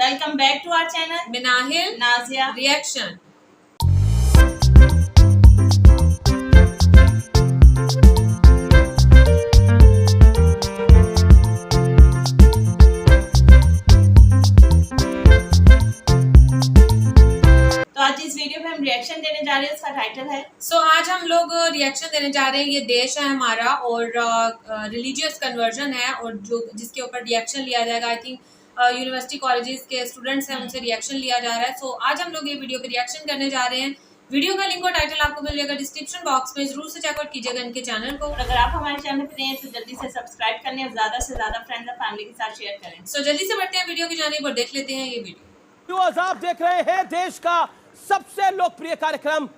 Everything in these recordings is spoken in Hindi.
Welcome back to our channel Minahil Nazia reaction. तो आज इस वीडियो में हम रिएक्शन देने जा रहे हैं। इसका टाइटल है आज हम लोग रिएक्शन देने जा रहे हैं। ये देश है हमारा और रिलीजियस कन्वर्जन है और जो जिसके ऊपर रिएक्शन लिया जाएगा। आई थिंक यूनिवर्सिटी कॉलेजेस के स्टूडेंट्स हैं, उनसे रिएक्शन लिया जा रहा है। आज हम लोग ये वीडियो पे रिएक्शन करने जा रहे हैं। वीडियो का लिंक और टाइटल आपको मिल जाएगा डिस्क्रिप्शन बॉक्स में, जरूर से चेकआउट कीजिएगा इनके चैनल को। और अगर आप हमारे चैनल पे नए हैं तो जल्दी से सब्सक्राइब करने और ज्यादा से ज्यादा फ्रेंड्स और फैमिली के साथ शेयर करें। जल्दी से बढ़ते हैं वीडियो की जानिब और देख लेते हैं ये वीडियो। आप देख रहे हैं देश का सबसे लोकप्रिय कार्यक्रम।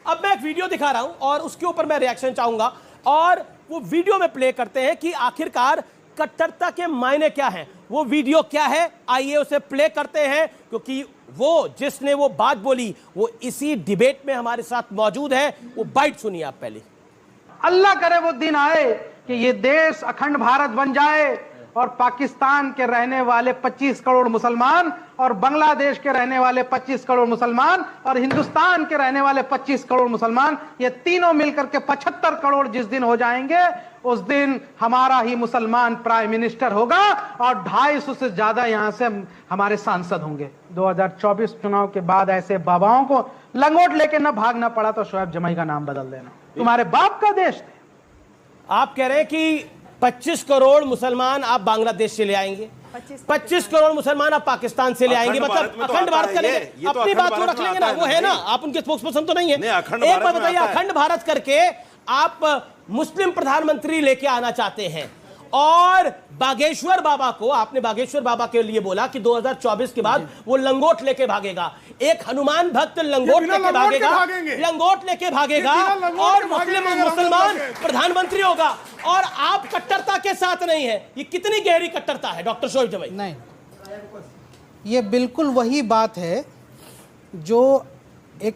अब मैं एक वीडियो दिखा रहा हूं और उसके ऊपर मैं रिएक्शन चाहूंगा और वो वीडियो में प्ले करते हैं कि आखिरकार कट्टरता के मायने क्या हैं। वो वीडियो क्या है, आइए उसे प्ले करते हैं, क्योंकि वो जिसने वो बात बोली वो इसी डिबेट में हमारे साथ मौजूद है। वो बाइट सुनिए आप पहले। अल्लाह करे वो दिन आए कि ये देश अखंड भारत बन जाए और पाकिस्तान के रहने वाले 25 करोड़ मुसलमान और बांग्लादेश के रहने वाले 25 करोड़ मुसलमान और हिंदुस्तान के रहने वाले 25 करोड़ मुसलमान, ये तीनों मिलकर के 75 करोड़ जिस दिन हो जाएंगे, उस दिन हमारा ही मुसलमान प्राइम मिनिस्टर होगा और 250 से ज्यादा यहां से हमारे सांसद होंगे। 2024 चुनाव के बाद ऐसे बाबाओं को लंगोट लेके न भागना पड़ा तो शोएब जमाई का नाम बदल देना। तुम्हारे बाप का देश थे। आप कह रहे हैं कि 25 करोड़ मुसलमान आप बांग्लादेश से ले आएंगे, 25 करोड़ मुसलमान आप पाकिस्तान से ले आएंगे, मतलब अखंड भारत करेंगे। अपनी बात तो रख लेंगे ना, वो है ना, आप उनके स्पोक्सपर्सन तो नहीं है। एक बात बताइए, अखंड भारत करके आप मुस्लिम प्रधानमंत्री लेके आना चाहते हैं और बागेश्वर बाबा को आपने बागेश्वर बाबा के लिए बोला कि 2024 के बाद वो लंगोट लेके भागेगा। एक हनुमान भक्त लंगोट लेके भागेगा और मुसलमान प्रधानमंत्री होगा और आप कट्टरता के साथ नहीं है। ये कितनी गहरी कट्टरता है डॉक्टर शोएब जमाई? नहीं, ये बिल्कुल वही बात है जो एक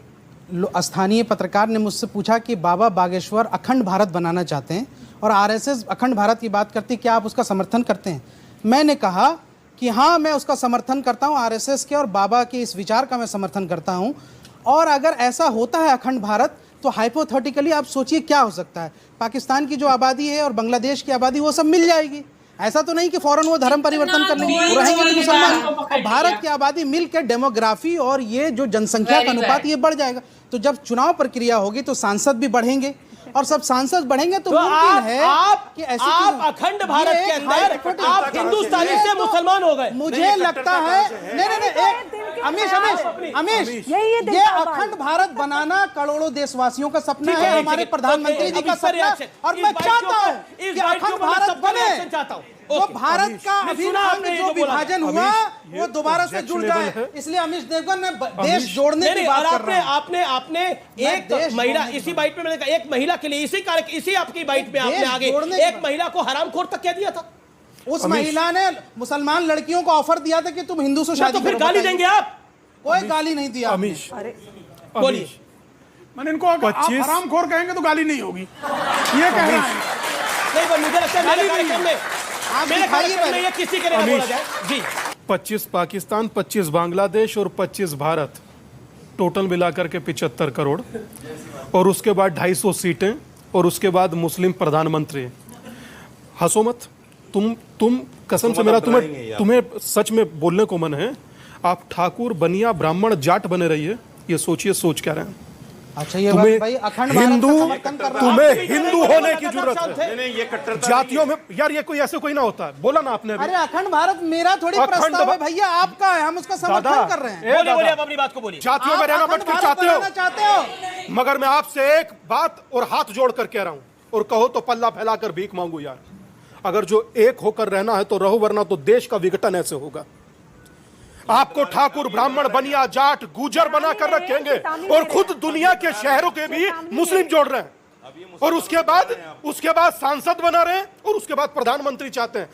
स्थानीय पत्रकार ने मुझसे पूछा कि बाबा बागेश्वर अखंड भारत बनाना चाहते हैं और आरएसएस अखंड भारत की बात करती, क्या आप उसका समर्थन करते हैं? मैंने कहा कि हाँ, मैं उसका समर्थन करता हूँ, आरएसएस के और बाबा के इस विचार का मैं समर्थन करता हूँ। और अगर ऐसा होता है अखंड भारत, तो हाइपोथेटिकली आप सोचिए क्या हो सकता है। पाकिस्तान की जो आबादी है और बांग्लादेश की आबादी, वो सब मिल जाएगी। ऐसा तो नहीं कि फौरन वो धर्म परिवर्तन कर लेंगे, वो रहेंगे तो मुसलमान। और भारत की आबादी मिलकर डेमोग्राफी और ये जो जनसंख्या का अनुपात ये बढ़ जाएगा। तो जब चुनाव प्रक्रिया होगी तो सांसद भी बढ़ेंगे और सब सांसद बढ़ेंगे तो मुमकिन है कि ऐसे आप अखंड भारत के अंदर आप हिंदुस्तानी से मुसलमान हो गए। मुझे लगता है नहीं, अमीश, ये अखंड भारत बनाना करोड़ों देशवासियों का सपना है, हमारे प्रधानमंत्री जी का सपना। और मैं चाहता हूँ कि अखंड भारत बने, तो भारत का अभिन्न जो विभाजन हुआ वो दोबारा से जुड़ जाए। इसलिए अमीश देवगन ने देश जोड़ने की बात कर रहा है। आपने एक महिला, इसी बाइट में मैंने कहा, एक महिला के लिए इसी आपकी बाइट में आपने आगे एक महिला को हरामखोर तक कह दिया था। उस महिला ने मुसलमान लड़कियों को ऑफर दिया था कि तुम हिंदू से शादी करो। फिर गाली देंगे आप? कोई गाली नहीं दिया। अमीश, बोलिए। मैंने इनको हरामखोर कहेंगे तो गाली नहीं होगी, ये कह रहा है। नहीं, मुझे लगता है मेरे कार्यक्रम में ये किसी के लिए बोला जाए जी। 25 पाकिस्तान, 25 बांग्लादेश और 25 भारत, टोटल मिलाकर के 75 करोड़ और उसके बाद 250 सीटें और उसके बाद मुस्लिम प्रधानमंत्री। हंसो मत, तुम कसम से मेरा तुम्हें सच में बोलने को मन है। आप ठाकुर, बनिया, ब्राह्मण, जाट बने रहिए, ये सोचिए सोच क्या रहे हैं। अच्छा, ये बात भाई अखंड हिंदू, तुम्हें हिंदू होने की जरूरत है। नहीं, ये कट्टरता जातियों में यार ये कोई ऐसे कोई ना होता है। बोला ना आपने अभी। अरे अखंड भारत मेरा थोड़ी प्रस्ताव है भैया, आपका है, हम उसका समर्थन कर रहे हैं। बोलिए आप अपनी बात को बोलिए। जातियों में रहना बट के चाहते हो, मगर मैं आपसे एक बात और हाथ जोड़ कर कह रहा हूं, और कहो तो पल्ला फैलाकर भीख मांगू यार। अगर जो एक होकर रहना है तो रहो, वरना तो देश का विघटन ऐसे होगा। आपको ठाकुर, ब्राह्मण, बनिया, जाट, गुजर बना कर रखेंगे और खुद दुनिया के शहरों के भी मुस्लिम जोड़ रहे हैं और उसके बाद सांसद बना रहे हैं और उसके बाद प्रधानमंत्री चाहते हैं।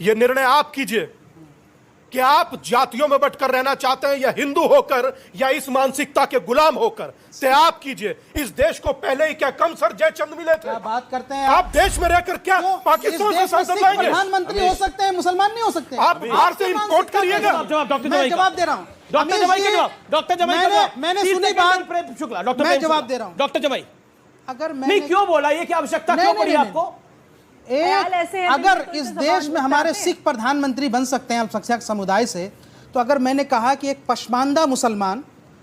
यह निर्णय आप कीजिए। कि आप जातियों में बंटकर रहना चाहते हैं या हिंदू होकर या इस मानसिकता के गुलाम होकर, तय आप कीजिए। इस देश को पहले ही क्या कम सर जयचंद मिले थे? क्या बात करते हैं आप देश में रहकर क्या पाकिस्तान से सांसद लाएंगे? प्रधानमंत्री हो सकते हैं, मुसलमान नहीं हो सकते? आप बाहर से इंपोर्ट करिएगा। मैं जवाब दे रहा हूँ। डॉक्टर जमाई का जवाब, डॉक्टर जमाई का जवाब। मैंने सुनी बात, प्रेम शुक्ला, डॉक्टर मैं प्रेम जवाब शुक्ला। दे रहा हूँ। डॉक्टर जमाई, अगर नहीं क्यों बोला ये, क्या आवश्यकता क्यों पड़ी आपको? ख्याल ऐसे है अगर कि इस कोई देश जबान में हमारे बताते हैं। सिख प्रधानमंत्री बन सकते हैं अल्पसंख्यक समुदाय से, तो अगर मैंने कहा कि एक पशमानदा मुसलमान,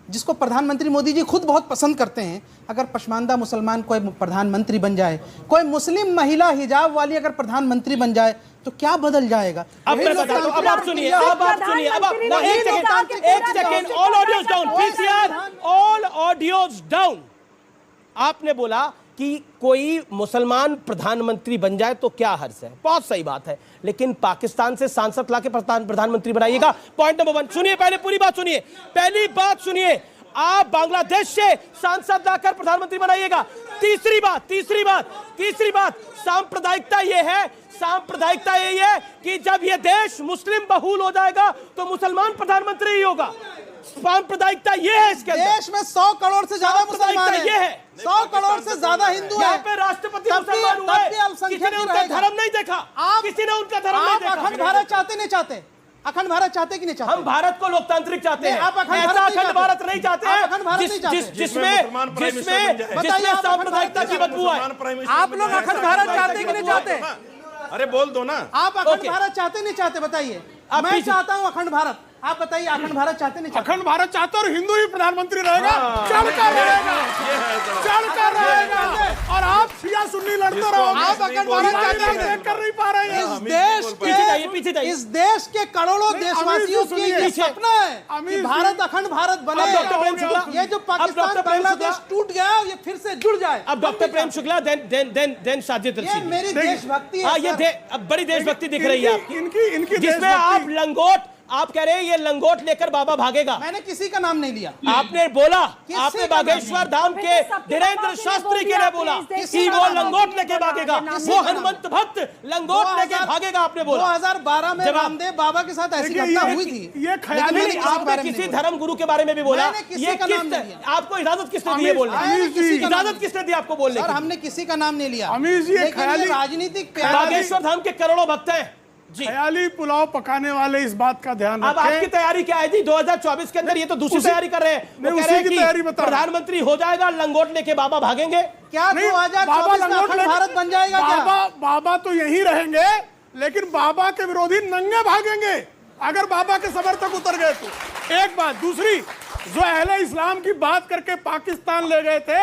जिसको प्रधानमंत्री मोदी जी खुद बहुत पसंद करते हैं, अगर पशमानदा मुसलमान कोई प्रधानमंत्री बन जाए, कोई मुस्लिम महिला हिजाब वाली अगर प्रधानमंत्री बन जाए, तो क्या बदल जाएगा? अब मैं बताता हूं, अब आप सुनिए, अब आप सुनिए, अब आप एक second, all audios down, PCR, all audios down. आपने बोला कि कोई मुसलमान प्रधानमंत्री बन जाए तो क्या हर्ज है, बहुत सही बात है, लेकिन पाकिस्तान से सांसद लाके प्रधानमंत्री बनाइएगा। पॉइंट नंबर 1 सुनिए, पहले पूरी बात सुनिए, पहली बात सुनिए, आप बांग्लादेश से सांसद लाकर प्रधानमंत्री बनाइएगा। तीसरी बात, सांप्रदायिकता यही है कि जब यह देश मुस्लिम बहुल हो जाएगा तो मुसलमान प्रधानमंत्री ही होगा। सांप्रदायिकता ये है इसके अंदर। देश में 100 करोड़ से ज्यादा मुसलमान हैं, ये है 100 करोड़ से ज्यादा हिंदू हैं। यहाँ पे राष्ट्रपति मुसलमान हुए, किसी ने उनका धर्म नहीं देखा, किसी ने उनका धर्म नहीं देखा। अखंड भारत चाहते नहीं चाहते? अखंड भारत चाहते कि नहीं चाहते? हम भारत को लोकतांत्रिक चाहते हैं, आप अखंड ऐसा अखंड भारत नहीं चाहते हैं जिसमें सांप्रदायिकता की बदबू है। आप लोग अखंड भारत चाहते कि नहीं चाहते? अरे बोल दो ना। आप अखंड भारत चाहते नहीं चाहते? बताइए। मैं चाहता हूं अखंड भारत, आप बताइए अखंड भारत चाहते नहीं चाहते? अखंड भारत चाहते और हिंदू ही प्रधानमंत्री रहेगा, चढ़कर रहेगा और आप शिया सुन्नी लड़ते रहो। आप अखंड भारत चाहते कर नहीं पा रहे हैं। इस देश के करोड़ों देशवासियों की ये सपना है कि भारत अखंड भारत बने। ये जो पाकिस्तान बांग्लादेश टूट गया ये फिर से जुड़ जाए। अब डॉक्टर प्रेम शुक्ला, देन साजिद ये मेरी देशभक्ति है। हाँ, ये अब बड़ी देशभक्ति दिख रही है आपकी, इनकी जिसमें आप लंगोट, आप कह रहे हैं ये लंगोट लेकर बाबा भागेगा। मैंने किसी का नाम नहीं लिया। आपने बोला, आपने बागेश्वर धाम के धीरेन्द्र शास्त्री के लिए बोला कि वो लंगोट लेके भागेगा, वो हनुमंत भक्त लंगोट लेके भागेगा, आपने बोला। 2012 में रामदेव बाबा के साथ ऐसी घटना हुई थी। ये ख्याल आपने किसी धर्म गुरु के बारे में भी बोला, ये आपको इजाजत किसने दी है बोलने? इजाजत किसने दी आपको बोलने की? हमने किसी का नाम नहीं लिया। लेकिन ये राजनीतिक बागेश्वर धाम के करोड़ों भक्त हैं जी। ख्याली पुलाव पकाने वाले इस बात का ध्यान अब रखें। आपकी तैयारी क्या है जी 2024 के अंदर? ये तो दूसरी तैयारी कर रहे हैं, वो कह रहे हैं कि प्रधानमंत्री हो जाएगा, लंगोट लेके बाबा भागेंगे। क्या 2024 में अखंड भारत बन जाएगा क्या? बाबा तो यही रहेंगे, लेकिन बाबा के विरोधी नंगे भागेंगे अगर बाबा के समर्थक उतर गए तो। एक बात, दूसरी, जो अहले इस्लाम की बात करके पाकिस्तान ले गए थे,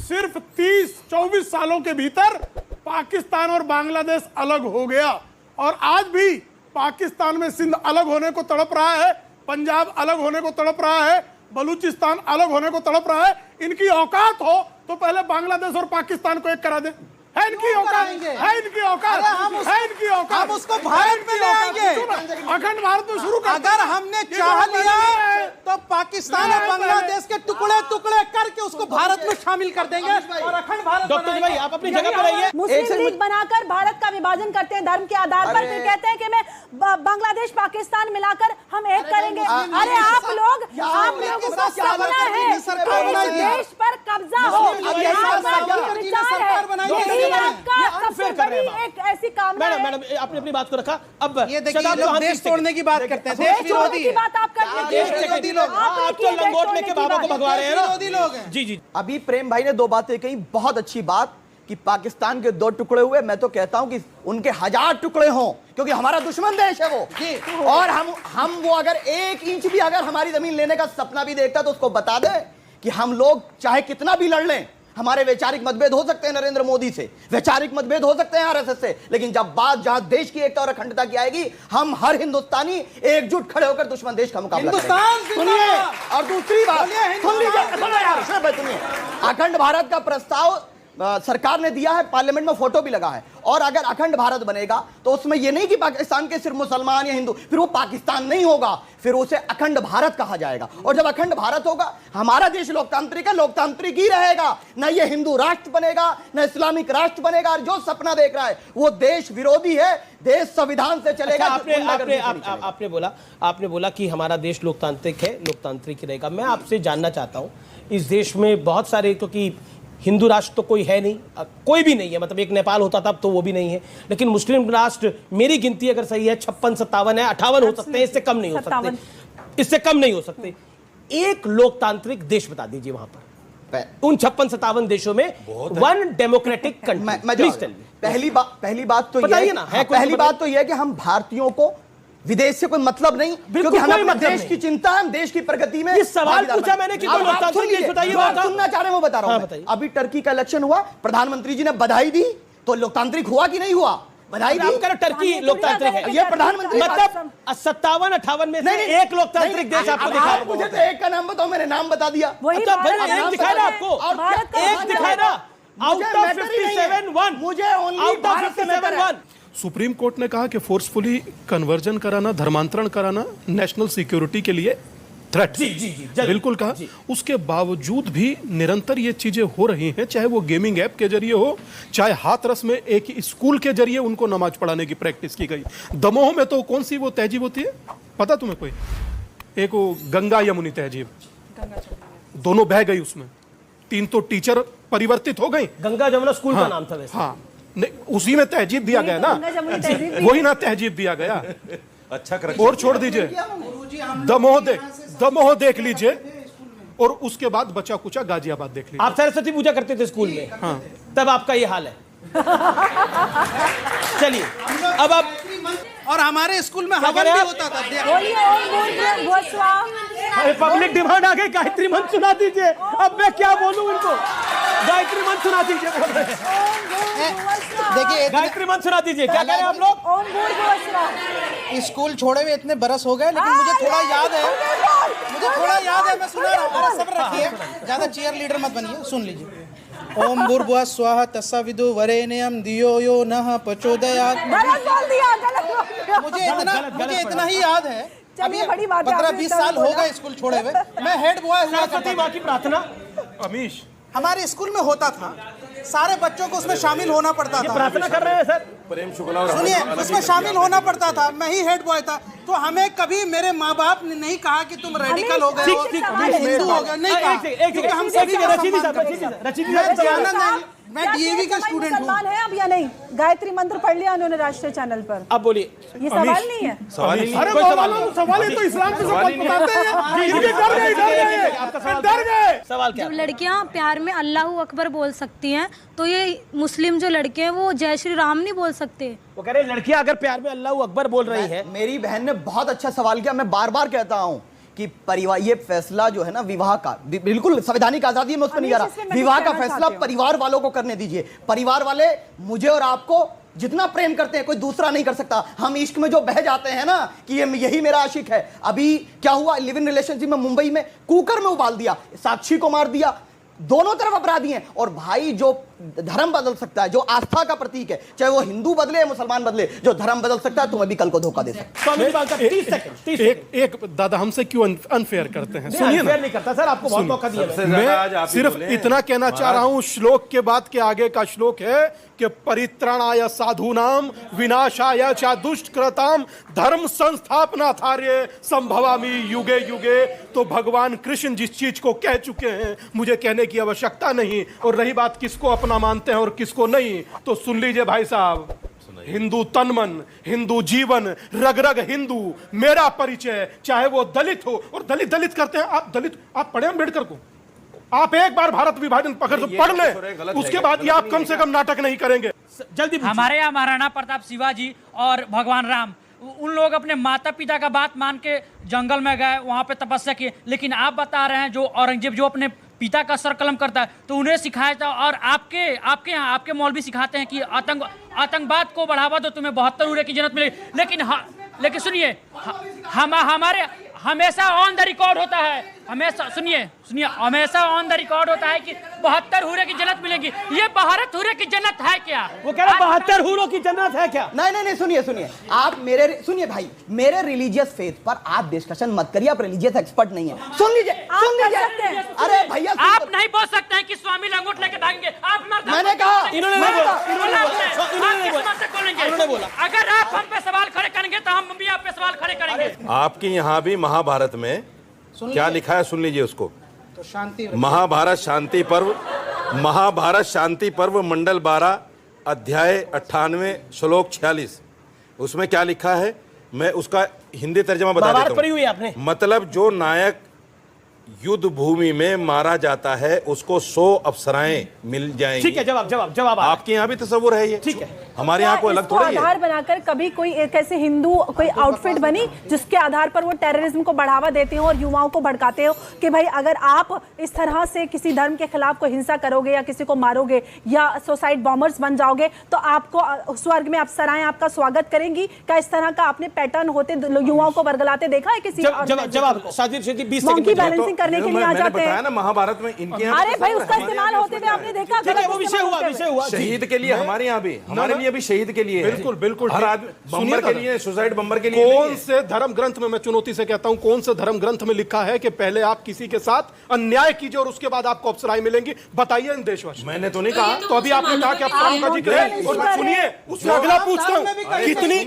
सिर्फ 30-24 सालों के भीतर पाकिस्तान और बांग्लादेश अलग हो गया और आज भी पाकिस्तान में सिंध अलग होने को तड़प रहा है, पंजाब अलग होने को तड़प रहा है, बलूचिस्तान अलग होने को तड़प रहा है। इनकी औकात हो तो पहले बांग्लादेश और पाकिस्तान को एक करा दे। है इनकी औकात, है इनकी औकात, है इनकी औकात। हम उसको भारत में ले आएंगे, अखंड भारत में शुरू कर। अगर हमने चाह लिया तो पाकिस्तान और बांग्लादेश के टुकड़े टुकड़े करके उसको भारत में शामिल कर देंगे और अखंड भारत। डॉक्टर भाई आप अपनी जगह पर रहिए। मुस्लिम लीग बनाकर भारत का विभाजन करते हैं धर्म के आधार पर, फिर कहते हैं कि मैं बांग्लादेश पाकिस्तान मिलाकर हम एक करेंगे। अरे आप लोगों को सपना है देश पर कब्जा हो, एक ऐसी कामना है। मैडम आपने अपनी बात को रखा। अब ये देखिए लोग देश तोड़ने की बात करते हैं, देश विरोधी की बात आप करते हैं, देश विरोधी लोग। आप तो लंगोट लेके बाबा को भगवा रहे हैं ना, विरोधी लोग हैं। जी जी। अभी प्रेम भाई ने 2 बातें कही, बहुत अच्छी बात कि पाकिस्तान के 2 टुकड़े हुए। मैं तो कहता हूं कि उनके 1000 टुकड़े हों, क्योंकि हमारा दुश्मन देश है वो। और हम वो अगर 1 इंच भी अगर हमारी जमीन लेने का सपना भी देखता तो उसको बता दे कि हम लोग चाहे कितना भी लड़ लें, हमारे वैचारिक मतभेद हो सकते हैं नरेंद्र मोदी से, वैचारिक मतभेद हो सकते हैं आरएसएस से, लेकिन जब बात जहां देश की एकता और अखंडता की आएगी, हम हर हिंदुस्तानी एकजुट खड़े होकर दुश्मन देश का मुकाबला करेंगे। सुनिए, और दूसरी बात सुन लीजिए, सुनिए, अखंड भारत का प्रस्ताव सरकार ने दिया है, पार्लियामेंट में फोटो भी लगा है। और अगर अखंड भारत बनेगा तो उसमें यह नहीं कि पाकिस्तान के सिर्फ मुसलमान या हिंदू, फिर वो पाकिस्तान नहीं होगा, फिर उसे अखंड भारत कहा जाएगा। और जब अखंड भारत होगा, हमारा देश लोकतांत्रिक है, लोकतांत्रिक ही रहेगा, न ये हिंदू राष्ट्र बनेगा न इस्लामिक राष्ट्र बनेगा। और जो सपना देख रहा है वो देश विरोधी है, देश संविधान से चलेगा। आपने बोला कि हमारा देश लोकतांत्रिक है, लोकतांत्रिक ही रहेगा। मैं आपसे जानना चाहता हूं, इस देश में बहुत सारे, क्योंकि हिंदू राष्ट्र तो कोई है नहीं, कोई भी नहीं है, मतलब एक नेपाल होता था, अब तो वो भी नहीं है, लेकिन मुस्लिम राष्ट्र मेरी गिनती अगर सही है 56-57 है, 58 हो सकते हैं, इससे कम नहीं हो सकते, इससे कम नहीं हो सकते। एक लोकतांत्रिक देश बता दीजिए वहां पर, उन 56-57 देशों में वन डेमोक्रेटिक कंट्री। पहली बात तो यह है, पहली बात तो यह है कि हम भारतीयों को विदेश से कोई मतलब नहीं, क्योंकि हमें अपने देश की चिंता है, हम देश की प्रगति में। ये सवाल पूछा मैंने कि कोई लोकतांत्रिक देश बताइए, आप सुनना चाह रहे हैं वो बता रहा हूं। अभी टर्की का इलेक्शन हुआ, प्रधानमंत्री जी ने बधाई दी, तो लोकतांत्रिक हुआ कि नहीं हुआ? बधाई दी। टर्की लोकतांत्रिक है, ये प्रधानमंत्री मतलब 57-58 में से एक लोकतांत्रिक देश आपको दिखा। मुझे तो एक का नाम बताओ, मैंने नाम बता दिया। एक दिखाए ना आपको, एक दिखाए ना, आउट ऑफ 57 मुझे आउट ऑफ 57 सुप्रीम कोर्ट ने कहा कि फोर्सफुली कन्वर्जन कराना, धर्मांतरण कराना नेशनल सिक्योरिटी के लिए थ्रेट। बिल्कुल कहा। उसके बावजूद भी निरंतर ये चीजें हो रही हैं, चाहे वो गेमिंग ऐप के जरिए हो, चाहे हाथरस में एक स्कूल के जरिए उनको नमाज पढ़ाने की प्रैक्टिस की गई। दमोह में तो कौन सी वो तहजीब होती है पता तुम्हें कोई? एक वो गंगा यमुनी तहजीब, दोनों बह गई, उसमें 3 तो टीचर परिवर्तित हो गई। गंगा जमुना स्कूल का नाम था वैसे। हाँ, नहीं, उसी में तहजीब दिया गया ना, वही ना तहजीब दिया गया। अच्छा, और छोड़ दीजिए, दमोह देख लीजिए, और उसके बाद बचा कुचा गाजियाबाद देख लीजिए। आप सरस्वती पूजा करते थे स्कूल में, हाँ, तब आपका ये हाल है। चलिए अब आप, और हमारे स्कूल में हवन भी होता था। पब्लिक डिमांड आ गई, गायत्री मंत्र सुना दीजिए। अब मैं क्या बोलूं इनको, गायत्री मंत्र सुना दीजिए। देखिए, गायत्री मंत्र सुना दीजिए। क्या कह रहे हैं आप लोग? स्कूल छोड़े हुए इतने बरस हो गए, लेकिन मुझे थोड़ा याद है, मैं सुना रहा हूँ। सब्र रखिए, ज्यादा चीयर लीडर मत बनिए, सुन लीजिए। ओम भूर्भुवः स्वः तत्सवितुर्वरेण्यं धियो यो नः प्रचोदयात्। मुझे इतना ही याद है। अभी 15-20 साल हो गए स्कूल छोड़े हुए। मैं हेड बॉय हुआ करता था। प्रार्थना अमीश हमारे स्कूल में होता था, सारे बच्चों को उसमें शामिल होना पड़ता था। प्रार्थना कर रहे हैं सर, प्रेम शुक्ला, सुनिए, उसमें शामिल होना पड़ता था। मैं ही हेड बॉय था, तो हमें कभी मेरे माँ बाप ने नहीं कहा कि तुम रेडिकल हो गए हो, हिंदू हो गए, नहीं कहा, क्योंकि हम सभी का मैं डीएवी का स्टूडेंट हूँ। है अब या नहीं? गायत्री मंत्र पढ़ लिया उन्होंने राष्ट्रीय चैनल पर। अब बोलिए। ये सवाल नहीं है, सवाल ही सवाल है तो इस्लाम से बताते हैं। सवाल क्या? जब लड़कियां प्यार में अल्लाह अकबर बोल सकती हैं, तो ये मुस्लिम जो लड़के हैं वो जय श्री राम नहीं बोल सकते? वो कह रहे हैं लड़कियां अगर प्यार में अल्लाह अकबर बोल रही है। मेरी बहन ने बहुत अच्छा सवाल किया। मैं बार बार कहता हूं कि परिवार, ये फैसला जो है ना विवाह का, बिल्कुल संवैधानिक आजादी में उस पर नहीं जा रहा। विवाह का फैसला परिवार वालों को करने दीजिए। परिवार वाले मुझे और आपको जितना प्रेम करते हैं कोई दूसरा नहीं कर सकता। हम इश्क में जो बह जाते हैं ना कि ये यही मेरा आशिक है। अभी क्या हुआ, लिव इन रिलेशनशिप में मुंबई में कुकर में उबाल दिया, साक्षी को मार दिया। दोनों तरफ अपराधी हैं। और भाई जो धर्म बदल सकता है, जो आस्था का प्रतीक है, चाहे वो हिंदू बदले या मुसलमान बदले, जो धर्म बदल सकता है तुम्हें भी कल को धोखा दे सकता है। एक दादा हमसे क्यों अनफेयर करते हैं? सुनिए ना, नहीं करता सर, आपको बहुत मौका दिया। मैं सिर्फ इतना कहना चाह रहा हूं, श्लोक के बाद के आगे का श्लोक है कि परित्राणाय साधूनाम विनाशाय च दुष्कृताम धर्म संस्थापनार्थाय संभवामि युगे युगे। तो भगवान कृष्ण जिस चीज को कह चुके हैं, मुझे कहने की आवश्यकता नहीं। और रही बात किसको अपना मानते हैं और किसको नहीं, तो सुन लीजिए भाई साहब, हिंदू तन मन, हिंदू जीवन, रग रग हिंदू, मेरा परिचय, चाहे वो दलित हो। और दलित करते हैं आप, दलित आप पढ़े अम्बेडकर को, आप एक बार भारत विभाजन पकड़ तो पढ़ ले, उसके बाद ये आप कम से कम नाटक नहीं करेंगे। जल्दी हमारे यहाँ महाराणा प्रताप शिवाजी और भगवान राम, उन लोग अपने माता पिता का बात मान के जंगल में गए, वहां पे तपस्या किए। लेकिन आप बता रहे हैं जो औरंगजेब जो अपने पिता का सर कलम करता है, तो उन्हें सिखाया था। और आपके यहाँ आपके मौलवी सिखाते हैं कि आतंकवाद को बढ़ावा दो, तुम्हें 72 उड़े की जरूरत मिलेगी। लेकिन सुनिए, हमारे हमेशा ऑन द रिकॉर्ड होता है हमेशा सुनिए हमेशा ऑन द रिकॉर्ड होता है कि 72 हूरे की जन्नत मिलेगी। ये 72 हूरे की जन्नत है क्या? वो कह रहे 72 हूरों की जन्नत है क्या? नहीं, सुनिए आप सुनिए भाई, मेरे रिलीजियस फेथ पर आप डिस्कशन मत करिए, आप रिलीजियस एक्सपर्ट नहीं है। सुन लीजिए। अरे भैया आप नहीं बोल सकते हैं कि स्वामी लंगोट लेके भागेंगे। आप मैंने कहा, इन्होंने बोला। अगर आप हम पे सवाल खड़े करेंगे तो हम भी आप पे सवाल खड़े करेंगे। आपके यहाँ भी महाभारत में क्या लिखा है, सुन लीजिए उसको। तो शांति, महाभारत शांति पर्व मंडल 12 अध्याय 98 श्लोक 46, उसमें क्या लिखा है, मैं उसका हिंदी तर्जमा बता देता पढ़ी हुई आपने? मतलब जो नायक युद्ध भूमि में मारा जाता है उसको 100 अप्सराएं मिल जाएंगी। ठीक है, जवाब आपके यहाँ भी तस्वुर है ये? ठीक है, हमारे यहाँ कोई अलग थोड़ी है। आधार बनाकर कभी कोई एक ऐसे हिंदू कोई आउटफिट बनी जिसके आधार पर वो टेररिज्म को बढ़ावा देते हो और युवाओं को भड़काते हो कि भाई अगर आप इस तरह से किसी धर्म के खिलाफ कोई हिंसा करोगे या किसी को मारोगे या सुसाइड बॉम्बर्स बन जाओगे तो आपको स्वर्ग में अप्सराएं आपका स्वागत करेंगी। क्या इस तरह का आपने पैटर्न होते युवाओं को वर्गलाते देखा है किसी? जवाब साजिद 20 सेकंड करने के लिए आ जाते हैं ना महाभारत में इनके यहाँ। अरे भाई उसका इस्तेमाल होते हुए आपने देखा? वो विषय हुआ शहीद के लिए, हमारे यहाँ भी, हमारे लिए भी शहीद के लिए, बिल्कुल हर आदमी बम्बर के लिए, सुसाइड बम्बर के लिए। कौन से धर्म ग्रंथ में, मैं चुनौती से कहता हूं, कौन से धर्म ग्रंथ में लिखा है कि पहले आप किसी के साथ अन्याय कीजिए और उसके बाद आपको अप्सराएं मिलेंगी? बताइए इन देशवासियों। मैंने तो नहीं कहा। तो अभी आपने कहा कि अप्सराओं का जिक्र है। और सुनिए, उससे अगला पूछता हूं, कितनी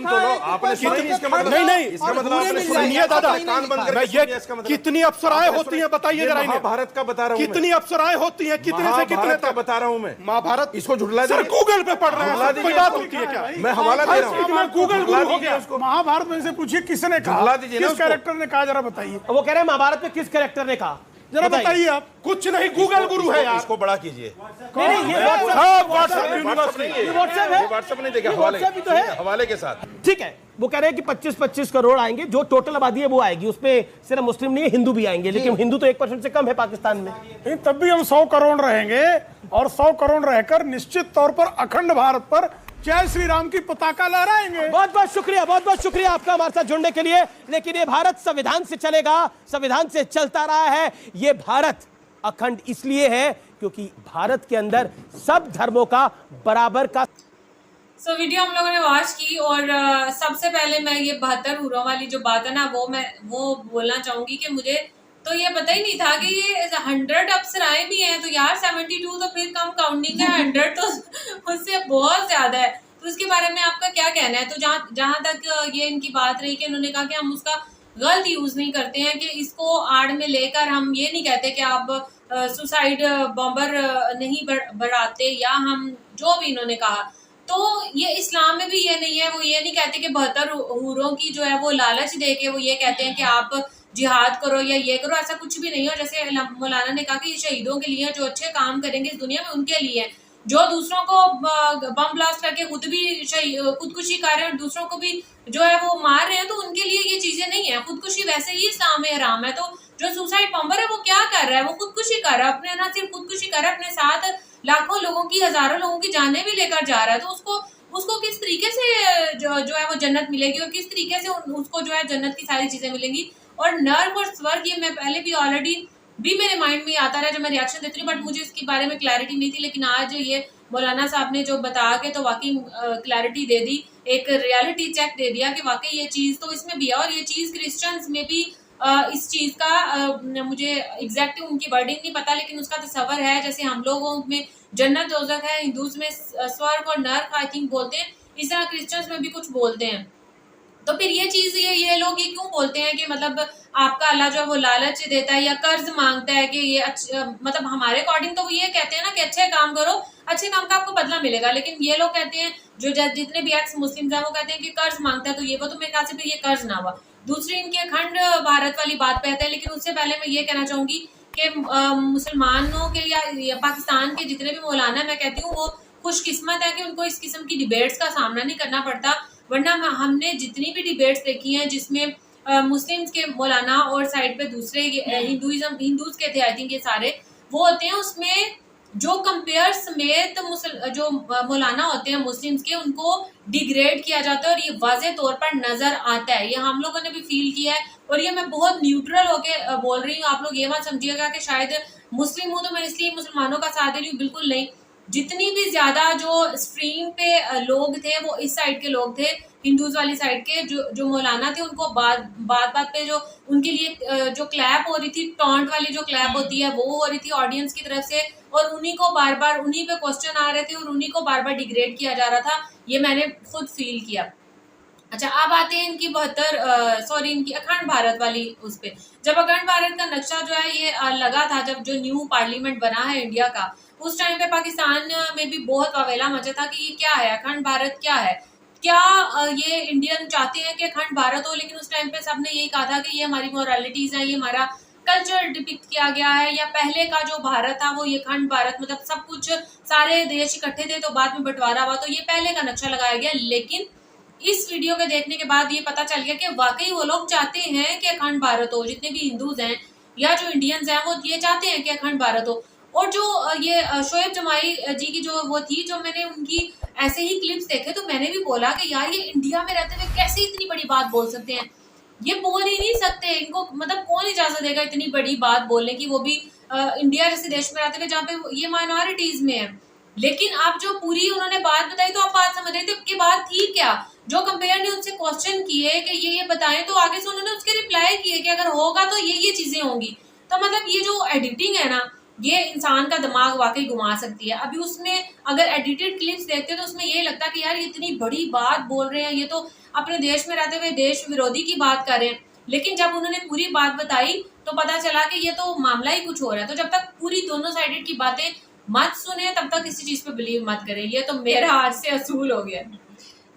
सुनिए दादा, कितनी अप्सराएं होती हैं बताइए जरा। महाभारत का बता रहा हूं, कितनी अप्सराएं होती हैं, कितने से कितने तक बता रहा हूं मैं। महाभारत इसको झुठला सर गूगल पे पढ़ रहे हैं, कोई बात होती है क्या? मैं हवाला दे रहा हूं। गूगल गुरु हो गया। महाभारत में से पूछिए किसने कहा, किस कैरेक्टर ने कहा, जरा बताइए। वो कह रहे हैं महाभारत में किस कैरेक्टर ने कहा, जरा बताइए आप। कुछ नहीं, गूगल गुरु है यार। इसको बड़ा कीजिए। नहीं, ये व्हाट्सएप नहीं देखा, हवाले के साथ। ठीक है, वो कह रहे हैं कि 25-25 करोड़ आएंगे, जो टोटल आबादी है वो आएगी, उसमें सिर्फ मुस्लिम नहीं है, हिंदू भी आएंगे, लेकिन हिंदू तो 1% से कम है पाकिस्तान में। नहीं, तब भी हम 100 करोड़ रहेंगे और 100 करोड़ रहकर निश्चित तौर पर अखंड भारत पर जय श्री राम की पताका लहराएंगे। बहुत बहुत शुक्रिया आपका हमारे साथ जुड़ने के लिए। लेकिन ये भारत संविधान से चलेगा, संविधान से चलता रहा है। ये भारत अखंड इसलिए है क्योंकि भारत के अंदर सब धर्मों का बराबर का। वीडियो हम लोगों ने वॉच की और सबसे पहले मैं ये 72 हूरों वाली जो बात है ना वो बोलना चाहूंगी कि मुझे तो ये पता ही नहीं था कि ये 100 अप्सराएं भी हैं। तो यार 72 तो फिर कम काउंटिंग है, 100 तो उससे बहुत ज्यादा है। तो इसके बारे में आपका क्या कहना है? तो जहाँ तक ये इनकी बात रही कि उन्होंने कहा कि हम उसका गलत यूज नहीं करते हैं, कि इसको आड़ में लेकर हम ये नहीं कहते कि आप सुसाइड बॉम्बर नहीं बढ़ाते, या हम जो भी इन्होंने कहा। तो ये इस्लाम में भी ये नहीं है, वो ये नहीं कहते कि 72 हूरों की जो है वो लालच दे के वो ये कहते हैं कि आप जिहाद करो या ये करो, ऐसा कुछ भी नहीं है। जैसे मौलाना ने कहा कि ये शहीदों के लिए, जो अच्छे काम करेंगे इस दुनिया में उनके लिए, जो दूसरों को बम ब्लास्ट करके खुद भी खुदकुशी कर रहे हैं और दूसरों को भी जो है वो मार रहे हैं, तो उनके लिए ये चीजें नहीं है। खुदकुशी वैसे ही इस्लाम में हराम है। तो जो सुसाइड बॉम्बर है वो क्या कर रहा है? वो खुदकुशी कर रहा है, अपने ना सिर्फ खुदकुशी कर रहा है, अपने साथ लाखों लोगों की, हजारों लोगों की जानें भी लेकर जा रहा है। तो उसको किस तरीके से जो है वो जन्नत मिलेगी और किस तरीके से उसको जो है जन्नत की सारी चीजें मिलेंगी। और नर्क और स्वर्ग, ये मैं पहले भी ऑलरेडी भी मेरे माइंड में आता रहा जब मैं रिएक्शन देती हूँ, बट मुझे इसके बारे में क्लैरिटी नहीं थी। लेकिन आज ये मौलाना साहब ने जो बता के तो वाकई क्लैरिटी दे दी, एक रियलिटी चेक दे दिया कि वाकई ये चीज़ तो इसमें भी है। और ये चीज़ क्रिश्चियंस में भी इस चीज़ का मुझे एग्जैक्ट उनकी वर्डिंग नहीं पता, लेकिन उसका तस्वर है। जैसे हम लोगों में जन्नत दोज़ख है, हिंदूज में स्वर्ग और नर्क आई थिंक बोलते हैं, इस तरह क्रिश्चियंस में भी कुछ बोलते हैं। तो फिर ये चीज़ ये लोग ये क्यों बोलते हैं कि मतलब आपका अल्लाह जो है वो लालच देता है या कर्ज मांगता है कि ये मतलब हमारे अकॉर्डिंग तो वो ये कहते हैं ना कि अच्छे काम करो, अच्छे काम का आपको बदला मिलेगा। लेकिन ये लोग कहते हैं, जो जितने भी एक्स मुस्लिम हैं वो कहते हैं कि कर्ज मांगता है, तो ये वो तो मेरे ख्याल से फिर ये कर्ज ना हुआ। दूसरी इनकी अखंड भारत वाली बात पे आता है। लेकिन उससे पहले मैं ये कहना चाहूंगी कि मुसलमानों के या पाकिस्तान के जितने भी मौलाना मैं कहती हूँ वो खुशकिस्मत है कि उनको इस किस्म की डिबेट्स का सामना नहीं करना पड़ता। वरना हमने जितनी भी डिबेट्स देखी हैं जिसमें मुस्लिम्स के मौलाना और साइड पे दूसरे हिंदूज के थे आई थिंक ये सारे वो होते हैं, उसमें जो कंपेयर समेत जो मौलाना होते हैं मुस्लिम्स के, उनको डिग्रेड किया जाता है और ये वाज़े तौर पर नजर आता है। ये हम लोगों ने भी फील किया है और ये मैं बहुत न्यूट्रल होके बोल रही हूँ। आप लोग ये मत समझिएगा कि शायद मुस्लिम हूँ तो मैं इसलिए मुसलमानों का साथ दे रही हूँ, बिल्कुल नहीं। जितनी भी ज्यादा जो स्ट्रीम पे लोग थे वो इस साइड के लोग थे, हिंदूज वाली साइड के। जो मौलाना थे उनको बात पे जो उनके लिए जो क्लैप हो रही थी, टॉन्ट वाली जो क्लैप होती है, वो हो रही थी ऑडियंस की तरफ से, और उन्हीं को बार बार उन्हीं पे क्वेश्चन आ रहे थे और उन्हीं को बार बार डिग्रेड किया जा रहा था। ये मैंने खुद फील किया। अच्छा, अब आते हैं इनकी इनकी अखंड भारत वाली उस पे। जब अखंड भारत का नक्शा जो है ये लगा था, जब जो न्यू पार्लियामेंट बना है इंडिया का, उस टाइम पे पाकिस्तान में भी बहुत वावेला मचा था कि ये क्या है, अखंड भारत क्या है, क्या ये इंडियन चाहते हैं कि अखंड भारत हो। लेकिन उस टाइम पे सबने यही कहा था कि ये हमारी मोरालिटीज है, ये हमारा कल्चर डिपिक्ट किया गया है, या पहले का जो भारत था वो ये अखंड भारत, मतलब सब कुछ सारे देश इकट्ठे थे तो बाद में बंटवारा हुआ, तो ये पहले का नक्शा लगाया गया। लेकिन इस वीडियो के देखने के बाद ये पता चल गया कि वाकई वो लोग चाहते हैं कि अखंड भारत हो। जितने भी हिंदूज हैं या जो इंडियंस हैं वो ये चाहते हैं कि अखंड भारत हो। और जो ये शोएब जमाई जी की जो वो थी, जो मैंने उनकी ऐसे ही क्लिप्स देखे तो मैंने भी बोला कि यार ये इंडिया में रहते हुए कैसे इतनी बड़ी बात बोल सकते हैं, ये बोल ही नहीं सकते। इनको मतलब कौन इजाजत देगा इतनी बड़ी बात बोलने की, वो भी इंडिया जैसे देश में रहते हुए जहाँ पे ये माइनॉरिटीज में है। लेकिन आप जो पूरी उन्होंने बात बताई तो आप बात समझ रहे थे कि बात थी क्या। जो कंपेयर ने उनसे क्वेश्चन किए कि ये बताएं, तो आगे से उन्होंने उसके रिप्लाई किए कि अगर होगा तो ये चीजें होंगी। तो मतलब ये जो एडिटिंग है ना, ये इंसान का दिमाग वाकई घुमा सकती है। अभी उसमें अगर एडिटेड क्लिप्स देखते हैं तो उसमें ये लगता है कि यार इतनी बड़ी बात बोल रहे हैं, ये तो अपने देश में रहते हुए देश विरोधी की बात कर रहे हैं। लेकिन जब उन्होंने पूरी बात बताई तो पता चला कि ये तो मामला ही कुछ हो रहा है। तो जब तक पूरी दोनों साइडेड की बातें मत सुने तब तक किसी चीज पे बिलीव मत करें। ये तो मेरा आज से असूल हो गया।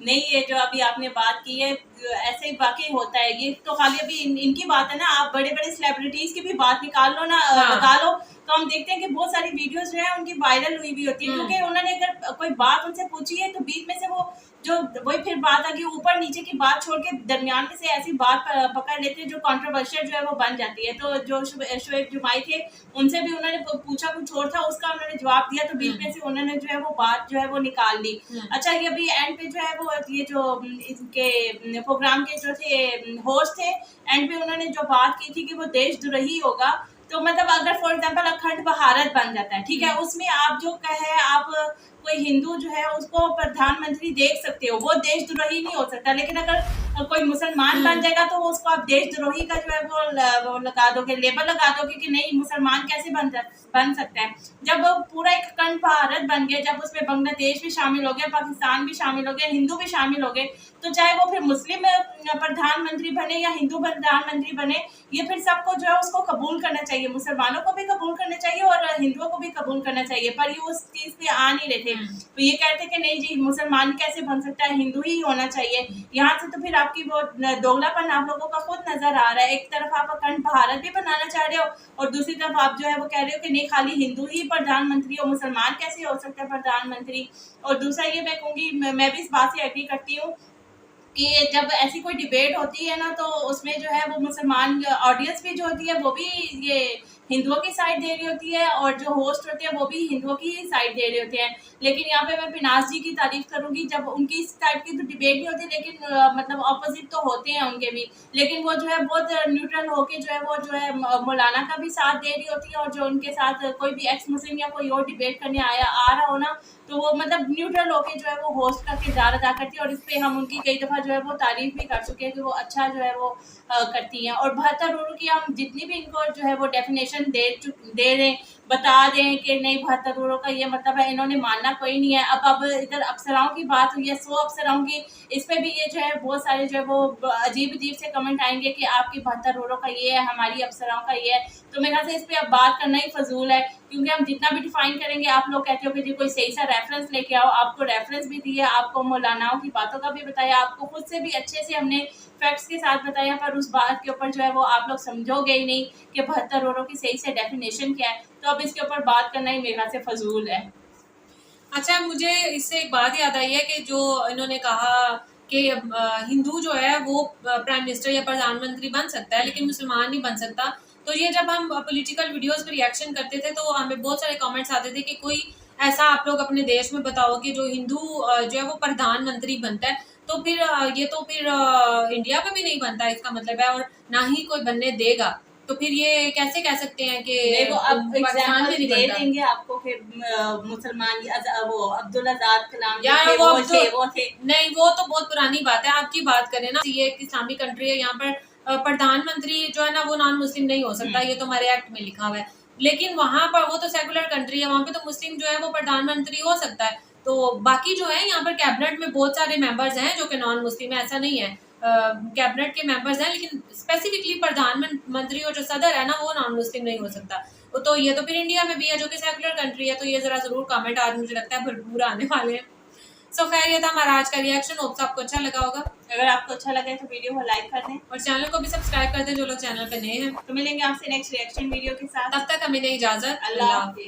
नहीं, ये जो अभी आपने बात की है ऐसे ही वाकई होता है। ये तो खाली अभी इनकी बात है ना, आप बड़े बड़े सेलिब्रिटीज की भी बात निकाल लो ना, लगा लो, तो हम देखते हैं कि बहुत सारी वीडियोस जो है उनकी वायरल हुई भी होती है। क्योंकि उन्होंने अगर कोई बात उनसे पूछी है तो बीच में से वो जो वही फिर बात आ गई, ऊपर नीचे की बात छोड़ के दरमियान में से ऐसी बात पकड़ लेते हैं जो कंट्रोवर्शियल जो है वो बन जाती है। तो जो शोएब जुमाई थे उनसे भी उन्होंने पूछा कुछ और था, उसका उन्होंने जवाब दिया, तो बीच में से उन्होंने जो है वो बात जो है वो निकाल दी। अच्छा, ये अभी एंड पे जो है वो ये जो इनके प्रोग्राम के जो थे होस्ट थे, एंड पे उन्होंने जो बात की थी कि वो देशद्रोही होगा। तो मतलब अगर फॉर एग्जांपल अखंड भारत बन जाता है, ठीक है, उसमें आप जो कहे आप कोई हिंदू जो है उसको प्रधानमंत्री देख सकते हो, वो देशद्रोही नहीं हो सकता। लेकिन अगर कोई मुसलमान बन जाएगा तो उसको आप देशद्रोही का जो है वो लगा दोगे, लेबल लगा दोगे कि नहीं मुसलमान कैसे बन सकता है। जब पूरा एक अखंड भारत बन गया, जब उसमें बांग्लादेश भी शामिल हो गया, पाकिस्तान भी शामिल हो गया, हिंदू भी शामिल हो गए, तो चाहे वो फिर मुस्लिम प्रधानमंत्री बने या हिंदू प्रधानमंत्री बने, ये फिर सबको जो है उसको कबूल करना चाहिए। मुसलमानों को भी कबूल करना चाहिए और हिंदुओं को भी कबूल करना चाहिए। पर ये उस चीज पे आ नहीं रहे थे। तो ये कहते कि नहीं जी मुसलमान कैसे बन सकता है, हिंदू ही होना चाहिए। यहाँ से तो फिर आपकी वो दोगलापन आप लोगों का खुद नजर आ रहा है। एक तरफ आप अखंड भारत भी बनाना चाह रहे हो और दूसरी तरफ आप जो है वो कह रहे हो कि नहीं खाली हिंदू ही प्रधानमंत्री हो, मुसलमान कैसे हो सकता है प्रधानमंत्री। और दूसरा ये मैं कहूँगी, मैं भी इस बात से एग्री करती हूँ कि जब ऐसी कोई डिबेट होती है ना, तो उसमें जो है वो मुसलमान ऑडियंस भी जो होती है वो भी ये हिंदुओं की साइड दे रही होती है और जो होस्ट होते हैं वो भी हिंदुओं की साइड दे रहे होते हैं। लेकिन यहाँ पे मैं पिनाज जी की तारीफ करूंगी, जब उनकी इस टाइप की तो डिबेट नहीं होती, लेकिन मतलब ऑपोजिट तो होते हैं उनके भी, लेकिन वो जो है बहुत न्यूट्रल होके जो है वो जो है मौलाना का भी साथ दे रही होती है। और जो उनके साथ कोई भी एक्स मुस्लिम या कोई और डिबेट करने आ रहा हो ना, तो वो मतलब न्यूट्रल होके जो है वो होस्ट का किरदार अदा करती है। और इस पे हम उनकी कई दफ़ा जो है वो तारीफ भी कर चुके हैं कि वो अच्छा जो है वो करती हैं। और 72 रूल की हम जितनी भी इनको जो है वो डेफिनेशन दे दें, बता दें कि नहीं 72 रूलों का ये मतलब है, इन्होंने मानना कोई नहीं है। अब इधर अप्सराओं की बात हुई है, 100 अप्सराओं की, इस पे भी ये जो है बहुत सारे जो है वो अजीब अजीब से कमेंट आएंगे कि आपकी 72 रूलों का ये है, हमारी अप्सराओं का ये है। तो मेरे ख्याल से इस पर अब बात करना ही फजूल है, क्योंकि हम जितना भी डिफाइन करेंगे, आप लोग कहते हो कि जी कोई सही सा रेफरेंस लेके आओ, आपको रेफरेंस भी दिया, आपको मौलानाओं की बातों का भी बताया, आपको खुद से भी अच्छे से हमने फैक्ट्स के साथ बताया, पर उस बात के ऊपर जो है वो आप लोग समझोगे ही नहीं कि 72 रूलों की सही से डेफिनेशन क्या है। तो अब इसके ऊपर बात करना ही मेरे ख्याल से फजूल है। अच्छा, मुझे इससे एक बात याद आई है कि जो इन्होंने कहा कि हिंदू जो है वो प्राइम मिनिस्टर या प्रधानमंत्री बन सकता है लेकिन मुसलमान नहीं बन सकता। तो ये जब हम पॉलिटिकल वीडियोस पे रिएक्शन करते थे तो हमें बहुत सारे कमेंट्स आते थे कि कोई ऐसा आप लोग अपने देश में बताओ कि जो हिंदू जो है वो प्रधानमंत्री बनता है। तो फिर ये तो फिर इंडिया में भी नहीं बनता इसका मतलब है, और ना ही कोई बनने देगा। तो फिर ये कैसे कह सकते हैं कि देखो अब पाकिस्तान में एग्जाम्पल नहीं दे बनता? देंगे आपको फिर मुसलमान वो अब्दुल आजाद कलाम यार थे, वो वो थे नहीं, वो तो बहुत पुरानी बात है। आपकी बात करें ना, ये एक इस्लामिक कंट्री है, यहाँ पर प्रधानमंत्री जो है ना वो नॉन मुस्लिम नहीं हो सकता, ये तो हमारे एक्ट में लिखा हुआ है। लेकिन वहां पर वो तो सेकुलर कंट्री है, वहां पे तो मुस्लिम जो है वो प्रधानमंत्री हो सकता है। तो बाकी जो है यहाँ पर कैबिनेट में बहुत सारे मेंबर्स हैं जो कि नॉन मुस्लिम है, ऐसा नहीं है। कैबिनेट के मेंबर्स हैं लेकिन स्पेसिफिकली प्रधानमंत्री और जो सदर है ना वो नॉन मुस्लिम नहीं हो सकता। तो ये तो फिर इंडिया में भी है जो कि सेकुलर कंट्री है। तो ये जरा जरूर कमेंट आज मुझे लगता है भरपूर आने वाले हैं। सो खैर ये था हमारा आज का रिएक्शन। होप आपको अच्छा लगा होगा। अगर आपको अच्छा लगे तो वीडियो को लाइक कर दें और चैनल को भी सब्सक्राइब कर दें जो लोग चैनल पे नए हैं। तो मिलेंगे आपसे नेक्स्ट रिएक्शन वीडियो के साथ। तब तक हमें दें इजाजत। अल्लाह हाफिज़।